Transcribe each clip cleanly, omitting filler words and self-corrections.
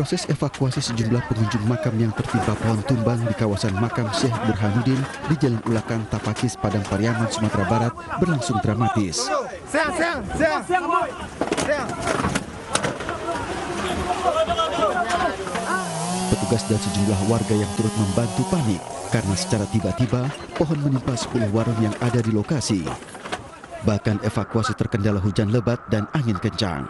Proses evakuasi sejumlah pengunjung makam yang tertimpa pohon tumbang di kawasan makam Syekh Burhanuddin di Jalan Ulakan, Tapakis, Padang Pariaman, Sumatera Barat berlangsung dramatis. Petugas dan sejumlah warga yang turut membantu panik karena secara tiba-tiba pohon menimpa 10 warung yang ada di lokasi. Bahkan evakuasi terkendala hujan lebat dan angin kencang.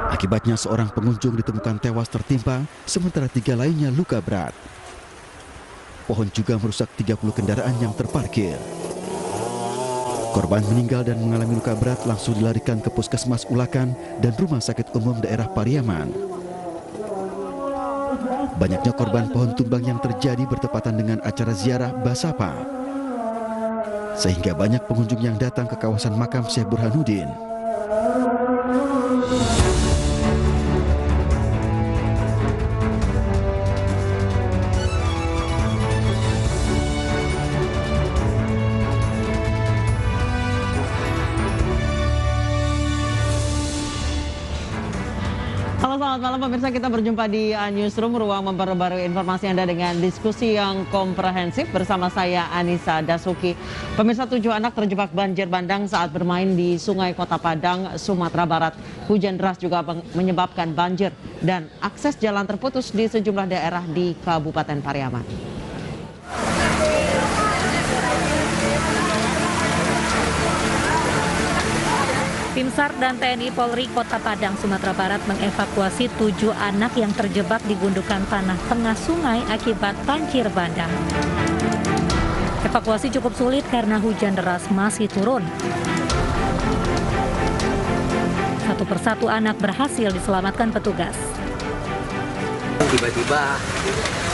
Akibatnya seorang pengunjung ditemukan tewas tertimpa, sementara 3 lainnya luka berat. Pohon juga merusak 30 kendaraan yang terparkir. Korban meninggal dan mengalami luka berat langsung dilarikan ke Puskesmas Ulakan dan Rumah Sakit Umum Daerah Pariaman. Banyaknya korban pohon tumbang yang terjadi bertepatan dengan acara ziarah Basapa, sehingga banyak pengunjung yang datang ke kawasan makam Syekh Burhanuddin. Halo, selamat malam pemirsa, kita berjumpa di Newsroom, ruang memperbarui informasi Anda dengan diskusi yang komprehensif bersama saya Anissa Dasuki. Pemirsa, 7 anak terjebak banjir bandang saat bermain di Sungai Kota Padang, Sumatera Barat. Hujan deras juga menyebabkan banjir dan akses jalan terputus di sejumlah daerah di Kabupaten Pariaman. Tim SAR dan TNI Polri Kota Padang, Sumatera Barat mengevakuasi 7 anak yang terjebak di gundukan tanah tengah sungai akibat banjir bandang. Evakuasi cukup sulit karena hujan deras masih turun. Satu persatu anak berhasil diselamatkan petugas. Tiba-tiba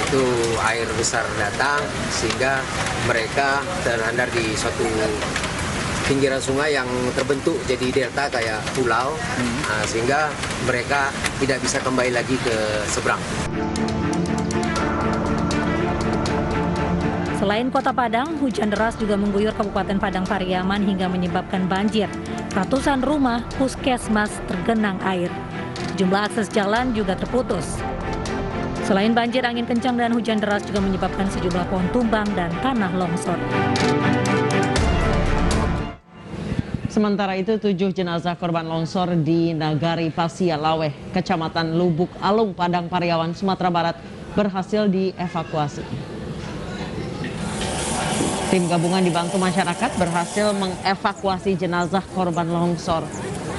itu air besar datang sehingga mereka terlandar di suatu pinggiran sungai yang terbentuk jadi delta kayak pulau, sehingga mereka tidak bisa kembali lagi ke seberang. Selain Kota Padang, hujan deras juga mengguyur Kabupaten Padang Pariaman hingga menyebabkan banjir. Ratusan rumah, puskesmas tergenang air. Jumlah akses jalan juga terputus. Selain banjir, angin kencang dan hujan deras juga menyebabkan sejumlah pohon tumbang dan tanah longsor. Sementara itu, 7 jenazah korban longsor di Nagari Pasia Laweh, Kecamatan Lubuk Alung, Padang Pariaman, Sumatera Barat berhasil dievakuasi. Tim gabungan dibantu masyarakat berhasil mengevakuasi jenazah korban longsor.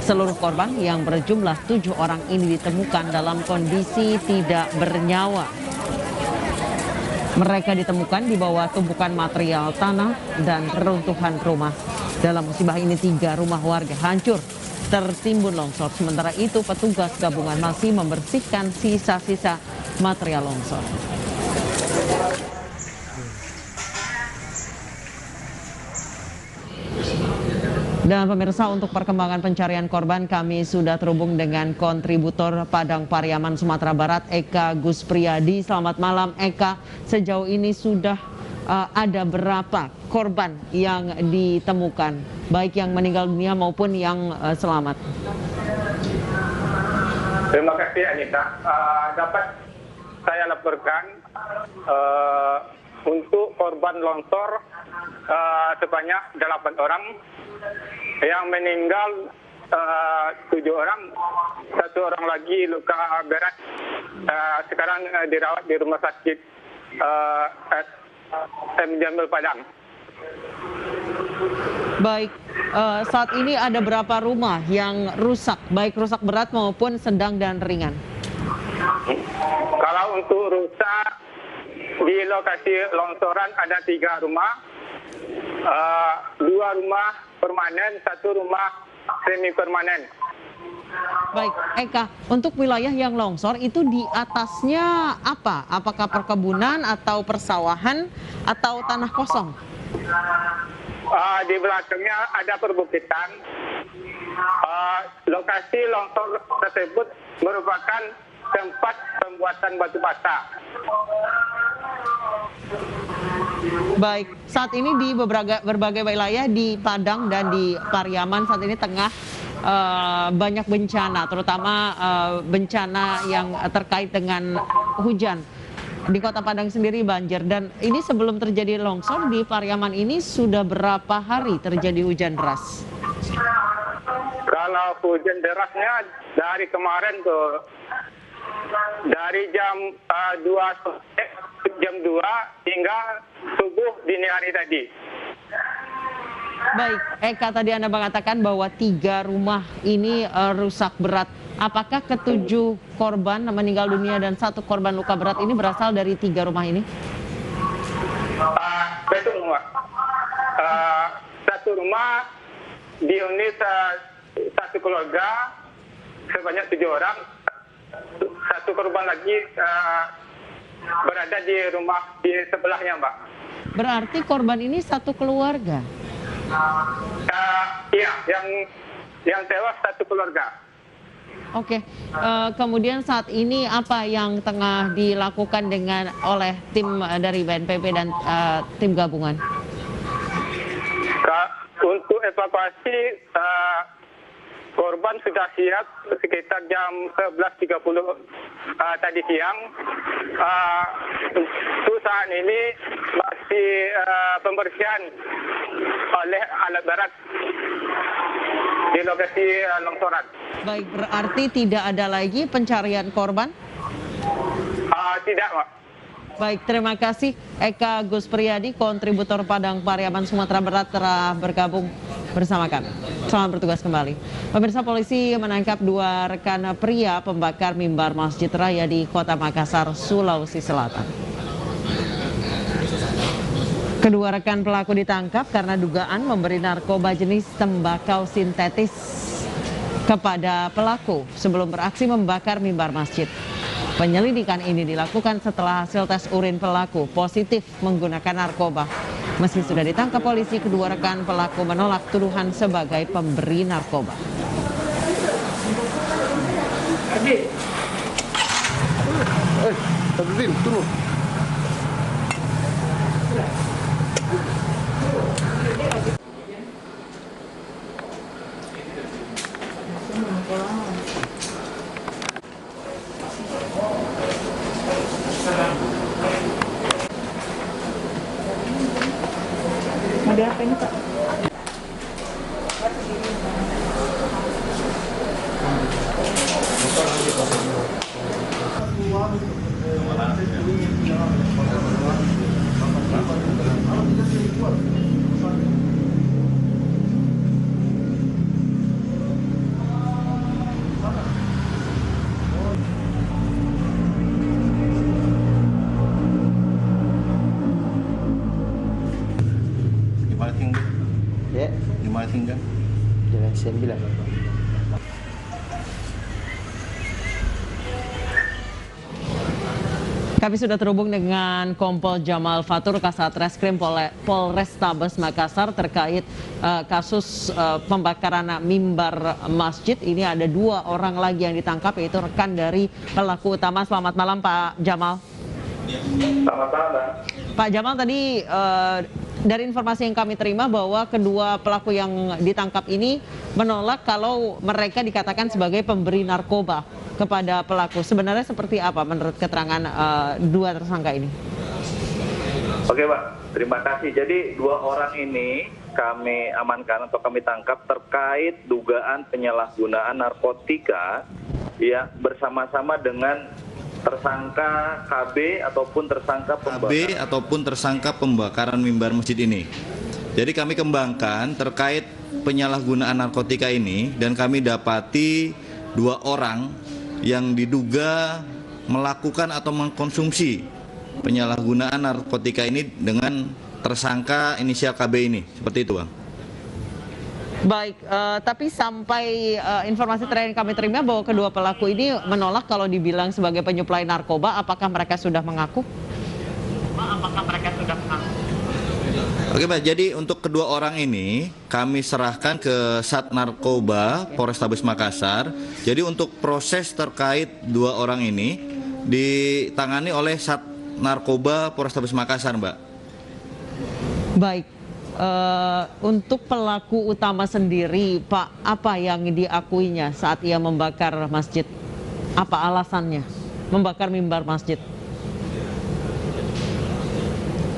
Seluruh korban yang berjumlah 7 orang ini ditemukan dalam kondisi tidak bernyawa. Mereka ditemukan di bawah tumpukan material tanah dan reruntuhan rumah. Dalam musibah ini 3 rumah warga hancur tertimbun longsor. Sementara itu petugas gabungan masih membersihkan sisa-sisa material longsor. Dan pemirsa, untuk perkembangan pencarian korban kami sudah terhubung dengan kontributor Padang Pariaman, Sumatera Barat, Eka Guspriyadi. Selamat malam Eka, sejauh ini sudah ada berapa korban yang ditemukan, baik yang meninggal dunia maupun yang selamat? Terima kasih Anita. Dapat saya laporkan untuk korban longsor sebanyak 8 orang, yang meninggal 7 orang, 1 orang lagi luka berat, sekarang dirawat di rumah sakit M. Jamil Padang. Baik, saat ini ada berapa rumah yang rusak, baik rusak berat maupun sedang dan ringan? Kalau untuk rusak di lokasi longsoran ada 3 rumah, 2 rumah permanen, 1 rumah semi permanen. Baik, Eka, untuk wilayah yang longsor itu di atasnya apa? Apakah perkebunan atau persawahan atau tanah kosong? Di belakangnya ada perbukitan. Lokasi longsor tersebut merupakan tempat pembuatan batu bata. Baik, saat ini di berbagai wilayah di Padang dan di Pariaman saat ini tengah banyak bencana, terutama bencana yang terkait dengan hujan. Di Kota Padang sendiri banjir, dan ini sebelum terjadi longsor di Pariaman ini sudah berapa hari terjadi hujan deras? Kalau hujan derasnya dari kemarin tuh, dari jam 2 hingga subuh dini hari tadi. Baik, Eka, tadi Anda mengatakan bahwa 3 rumah ini rusak berat. Apakah ketujuh korban meninggal dunia dan 1 korban luka berat ini berasal dari 3 rumah ini? Betul, Mbak. 1 rumah di unit 1 keluarga sebanyak 7 orang. 1 korban lagi berada di rumah di sebelahnya, Mbak. Berarti korban ini 1 keluarga? Iya, yang tewas 1 keluarga. Oke, kemudian saat ini apa yang tengah dilakukan oleh tim dari BNPB dan tim gabungan? Untuk evakuasi, korban sudah siap sekitar jam 11.30 tadi siang. Untuk saat ini masih pembersihan oleh alat berat di lokasi longsoran. Baik, berarti tidak ada lagi pencarian korban? Tidak, Pak. Baik, terima kasih Eka Gus Priyadi, kontributor Padang Pariaman Sumatera Barat telah bergabung bersama kami. Selamat bertugas kembali. Pemirsa, polisi menangkap 2 rekan pria pembakar mimbar Masjid Raya di Kota Makassar, Sulawesi Selatan. Kedua rekan pelaku ditangkap karena dugaan memberi narkoba jenis tembakau sintetis kepada pelaku sebelum beraksi membakar mimbar masjid. Penyelidikan ini dilakukan setelah hasil tes urin pelaku positif menggunakan narkoba. Meski sudah ditangkap polisi, kedua rekan pelaku menolak tuduhan sebagai pemberi narkoba. Turun. Ada apa ini, Pak? Ya, Di mana tinggal? Jalan 9. Kami sudah terhubung dengan Kompol Jamal Fatur, Kasat Reskrim Polrestabes Makassar terkait kasus pembakaran mimbar masjid. Ini ada 2 orang lagi yang ditangkap, yaitu rekan dari pelaku utama. Selamat malam, Pak Jamal. Selamat malam. Pak Jamal, tadi dari informasi yang kami terima bahwa kedua pelaku yang ditangkap ini menolak kalau mereka dikatakan sebagai pemberi narkoba kepada pelaku. Sebenarnya seperti apa menurut keterangan 2 tersangka ini? Oke, Pak. Terima kasih. Jadi 2 orang ini kami amankan atau kami tangkap terkait dugaan penyalahgunaan narkotika ya bersama-sama dengan tersangka KB ataupun tersangka pembakaran mimbar masjid ini. Jadi kami kembangkan terkait penyalahgunaan narkotika ini dan kami dapati 2 orang yang diduga melakukan atau mengkonsumsi penyalahgunaan narkotika ini dengan tersangka inisial KB ini. Seperti itu, Bang. Baik, tapi sampai informasi terakhir yang kami terima bahwa kedua pelaku ini menolak kalau dibilang sebagai penyuplai narkoba. Apakah mereka sudah mengaku? Oke, Pak. Jadi untuk kedua orang ini kami serahkan ke Sat Narkoba Polrestabes Makassar. Jadi untuk proses terkait 2 orang ini ditangani oleh Sat Narkoba Polrestabes Makassar, Mbak. Baik. untuk pelaku utama sendiri, Pak, apa yang diakuinya saat ia membakar masjid? Apa alasannya membakar mimbar masjid?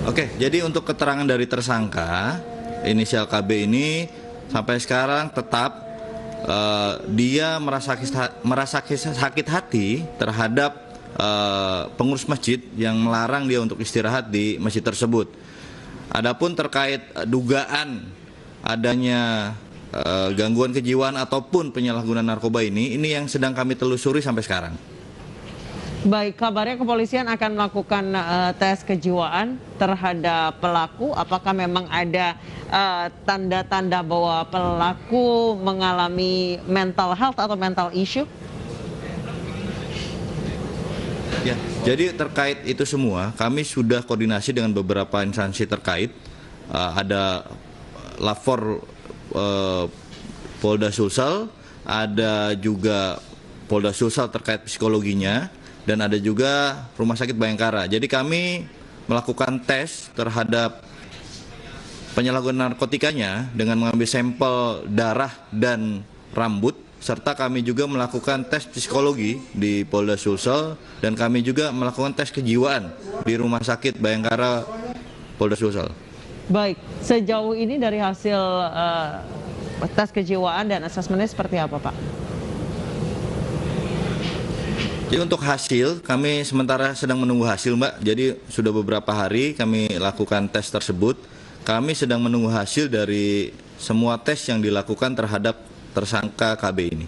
Oke, jadi untuk keterangan dari tersangka inisial KB ini sampai sekarang tetap dia merasa sakit hati terhadap pengurus masjid yang melarang dia untuk istirahat di masjid tersebut. Adapun terkait dugaan adanya gangguan kejiwaan ataupun penyalahgunaan narkoba ini yang sedang kami telusuri sampai sekarang. Baik, kabarnya kepolisian akan melakukan tes kejiwaan terhadap pelaku. Apakah memang ada tanda-tanda bahwa pelaku mengalami mental health atau mental issue? Ya, jadi terkait itu semua, kami sudah koordinasi dengan beberapa instansi terkait. Ada Lapor Polda Sulsel, ada juga Polda Sulsel terkait psikologinya, dan ada juga Rumah Sakit Bayangkara. Jadi kami melakukan tes terhadap penyalahgunaan narkotikanya dengan mengambil sampel darah dan rambut, serta kami juga melakukan tes psikologi di Polda Sulsel, dan kami juga melakukan tes kejiwaan di Rumah Sakit Bayangkara Polda Sulsel. Baik, sejauh ini dari hasil tes kejiwaan dan asesmennya seperti apa, Pak? Jadi untuk hasil, kami sementara sedang menunggu hasil, Mbak. Jadi sudah beberapa hari kami lakukan tes tersebut. Kami sedang menunggu hasil dari semua tes yang dilakukan terhadap tersangka KB ini.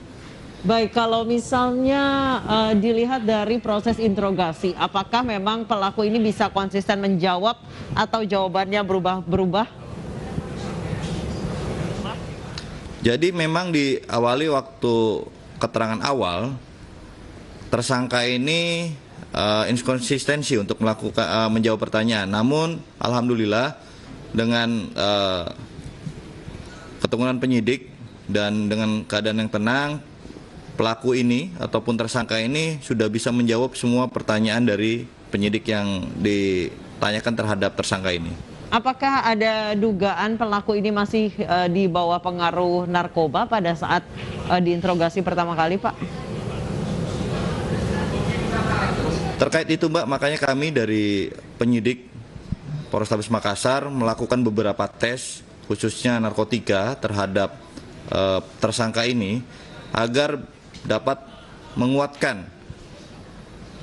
Baik, kalau misalnya dilihat dari proses interogasi, apakah memang pelaku ini bisa konsisten menjawab atau jawabannya berubah-berubah? Jadi memang diawali waktu keterangan awal, tersangka ini inkonsistensi untuk melakukan menjawab pertanyaan. Namun alhamdulillah dengan keteguhan penyidik dan dengan keadaan yang tenang, pelaku ini ataupun tersangka ini sudah bisa menjawab semua pertanyaan dari penyidik yang ditanyakan terhadap tersangka ini. Apakah ada dugaan pelaku ini masih di bawah pengaruh narkoba pada saat diinterogasi pertama kali, Pak? Terkait itu, Mbak, makanya kami dari penyidik Polrestabes Makassar melakukan beberapa tes khususnya narkotika terhadap tersangka ini agar dapat menguatkan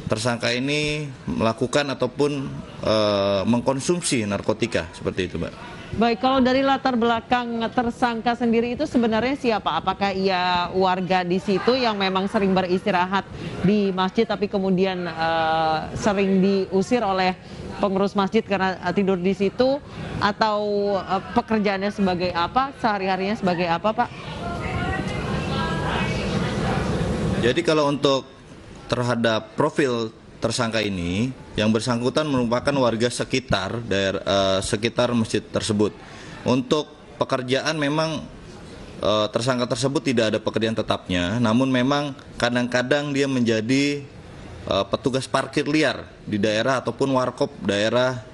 tersangka ini melakukan ataupun mengkonsumsi narkotika, seperti itu, Mbak. Baik, kalau dari latar belakang tersangka sendiri itu sebenarnya siapa? Apakah ia warga di situ yang memang sering beristirahat di masjid tapi kemudian sering diusir oleh pengurus masjid karena tidur di situ, atau pekerjaannya sebagai apa, sehari-harinya sebagai apa, Pak? Jadi kalau untuk terhadap profil tersangka ini, yang bersangkutan merupakan warga sekitar daerah sekitar masjid tersebut. Untuk pekerjaan memang tersangka tersebut tidak ada pekerjaan tetapnya, namun memang kadang-kadang dia menjadi petugas parkir liar di daerah ataupun warkop daerah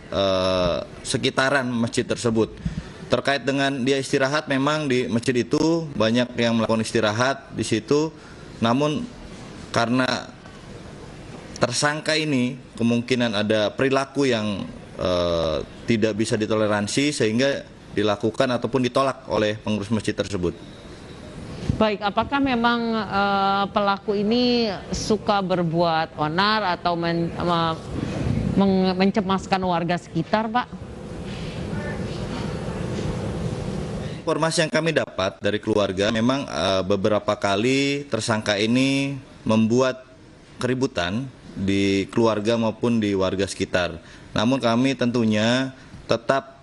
sekitaran masjid tersebut. Terkait dengan dia istirahat, memang di masjid itu banyak yang melakukan istirahat di situ, namun karena tersangka ini kemungkinan ada perilaku yang tidak bisa ditoleransi sehingga dilakukan ataupun ditolak oleh pengurus masjid tersebut. Baik, apakah memang pelaku ini suka berbuat onar atau mencemaskan warga sekitar, Pak? Informasi yang kami dapat dari keluarga, memang beberapa kali tersangka ini membuat keributan di keluarga maupun di warga sekitar. Namun kami tentunya tetap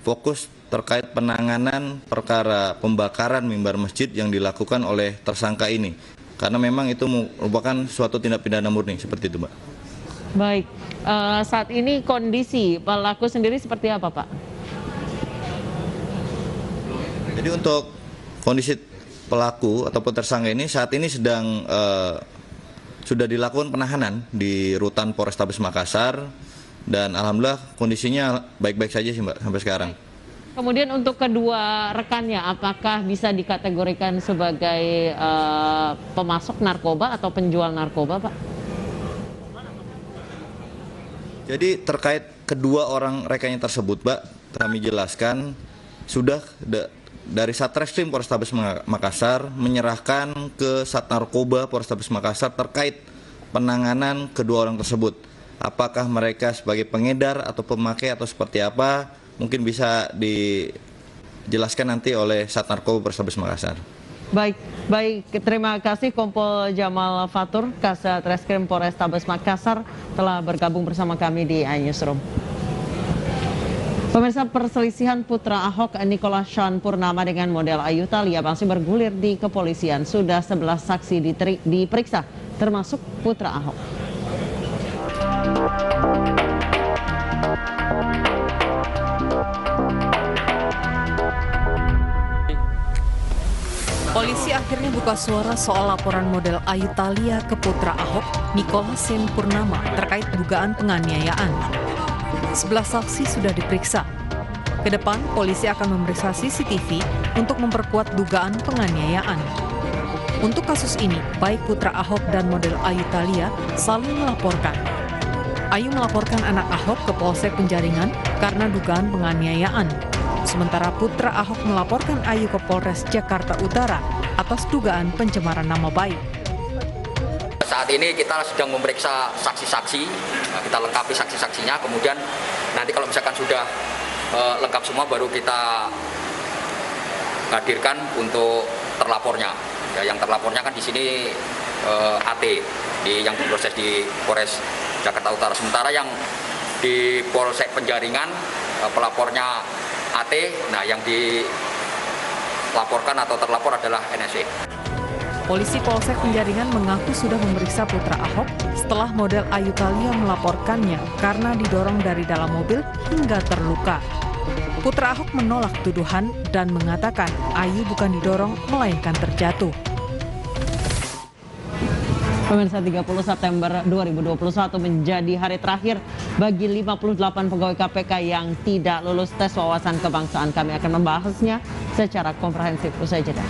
fokus terkait penanganan perkara pembakaran mimbar masjid yang dilakukan oleh tersangka ini, karena memang itu merupakan suatu tindak pidana murni, seperti itu, Mbak. Baik, saat ini kondisi pelaku sendiri seperti apa, Pak? Jadi untuk kondisi pelaku ataupun tersangka ini saat ini sedang sudah dilakukan penahanan di rutan Polrestabes Makassar, dan alhamdulillah kondisinya baik-baik saja sih, Mbak, sampai sekarang. Kemudian untuk kedua rekannya, apakah bisa dikategorikan sebagai pemasok narkoba atau penjual narkoba, Pak? Jadi terkait kedua orang rekannya tersebut, Pak, kami jelaskan sudah dari Satreskrim Polrestabes Makassar menyerahkan ke Sat Narkoba Polrestabes Makassar terkait penanganan kedua orang tersebut. Apakah mereka sebagai pengedar atau pemakai atau seperti apa? Mungkin bisa dijelaskan nanti oleh Sat Narkoba Polrestabes Makassar. Baik, terima kasih Kompol Jamal Fatur, Kasat Reskrim Polrestabes Makassar telah bergabung bersama kami di iNewsroom. Pemirsa, perselisihan putra Ahok Nicholas Sean Purnama dengan model Ayu Thalia masih bergulir di kepolisian. Sudah 11 saksi diperiksa, termasuk putra Ahok. Polisi akhirnya buka suara soal laporan model Ayu Thalia ke putra Ahok, Nicholas Sean Purnama, terkait dugaan penganiayaan. 11 saksi sudah diperiksa. Ke depan, polisi akan memeriksa CCTV untuk memperkuat dugaan penganiayaan. Untuk kasus ini, baik putra Ahok dan model Ayu Thalia saling melaporkan. Ayu melaporkan anak Ahok ke Polsek Penjaringan karena dugaan penganiayaan. Sementara putra Ahok melaporkan Ayu ke Polres Jakarta Utara atas dugaan pencemaran nama baik. Saat ini kita sedang memeriksa saksi-saksi, kita lengkapi saksi-saksinya, kemudian nanti kalau misalkan sudah lengkap semua baru kita hadirkan untuk terlapornya. Ya, yang terlapornya kan di sini AT, yang diproses di Polres Jakarta Utara. Sementara yang di Polsek Penjaringan pelapornya AT, nah yang dilaporkan atau terlapor adalah NSE. Polisi Polsek Penjaringan mengaku sudah memeriksa putra Ahok setelah model Ayu Thalia melaporkannya karena didorong dari dalam mobil hingga terluka. Putra Ahok menolak tuduhan dan mengatakan Ayu bukan didorong melainkan terjatuh. Pemirsa, 30 September 2021 menjadi hari terakhir bagi 58 pegawai KPK yang tidak lulus tes wawasan kebangsaan. Kami akan membahasnya secara komprehensif usai jeda.